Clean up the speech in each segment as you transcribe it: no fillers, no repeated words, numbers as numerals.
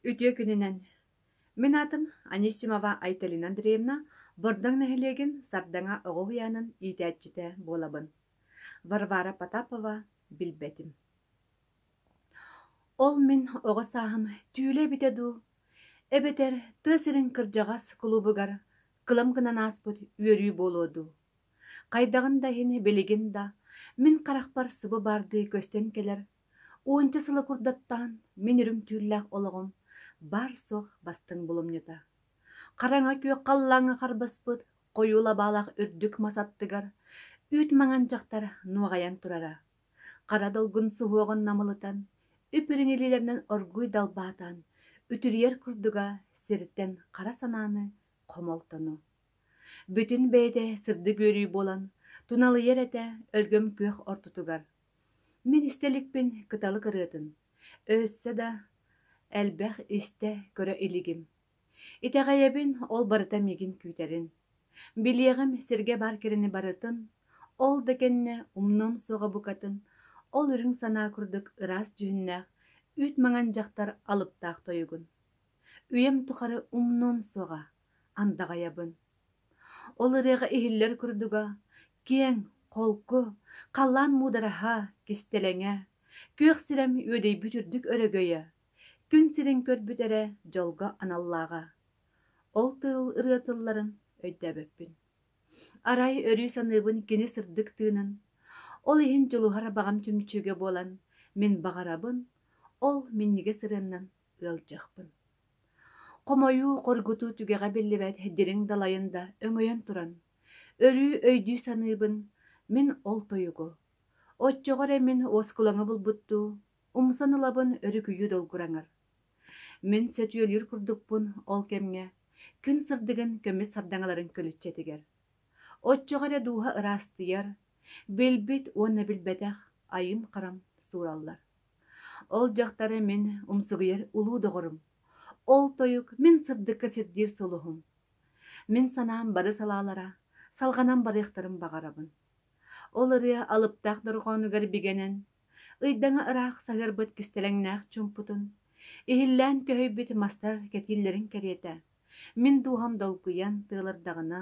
Ütüye gününen. Мен атым Анисимова Айталина Андреевна бордан нәһелеген сардаңа оғуянын итәтчіті болабын. Варвара Потапова билбетим. Ол мен оғы сағым түйіле бітеду. Эбетер тысырын кыржағас клубыгар кылым гынан аспыт үйөрүй болуду. Қайдағын да хені белеген да мен қарақпар сыбы барды көстен келер. Оңчы сылы курдаттан мен үрім түйілләқ олығым бар соқ бастың бұлымнета. Қараңа күйе қаллаңы қарбаспыт, қойула балақ үрдік масаттыгар, үйт маңан жақтар нуағаян турара. Қара долгын суғығын намылытан, үпіріңелелерінен оргуй далбатан, үтірер күрдіға сірттен қара сананы қомалтыны. Бүтін бәйді сырды көрүй болан, туналы ереті өлгім көк ортутугар. Мен истелікпен кыталы кырытын, өссе да әлбәқ исте көрі илігім. Итәғайебін ол барыта мегін күйтерін. Білеғім сірге бар керіні барытын, ол декенне умнын соға бұқатын, ол үрің сана күрдік ырас жүхіннәқ, үт маңан жақтар алыптақ тойығын. Үйем тұқары умнын соға, андағайабын. Ол ырыға ихиллер күрдіға, кен, қолқы, қаллан мудараха кистелеңе, көк сірем өдей бүтірдік өрігөйі, күн сирен көр бүтере жолға аналлаға. Ол тыл ырытылларын өйдәбеппін. Арай өрүй саныбын кені сырдық тыынын. Ол ихин жолуғара бағам чүмчүге болан, мен бағарабын, ол меннеге сырыннан ылжықпын. Қомойу қоргуту түгеға беллебәт хеддерің далайында өңөйен туран. Өрүй өйдүй саныбын, мен ол тойугу. Отчоғар әмін оскулаңы бұлбұтту, умсанылабын өрі күйі долгураңар. Мен сөтүйелер күрдікпін ол кемге, күн сырдығын көмес сардаңаларын көлітчетігер. Отчоғар әдуға ырастыяр, белбет оны білбәтәқ айым қарам сураллар. Ол жақтары мен умсығыер улу доғырым. Ол тойук мен сырдыққа сетдер солуғым. Мен санам бары салалара, салғанам барықтарым бағарабын. Ол ырыя алыптақ дұрғанығар бігенен, ыйдаңа ырақ сағыр бұт кістелеңнәқ чүмпутын, ихиллән көйбіт мастар кәтиллерін кәреті. Мен дуғам долгуян тылардағына,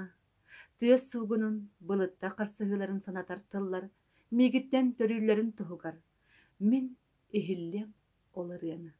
тыыз суғынын бұлытта қарсығыларын санатар тыллар, мегіттен төрүлерін тұғығар. Мен ихиллем ол ырыяны.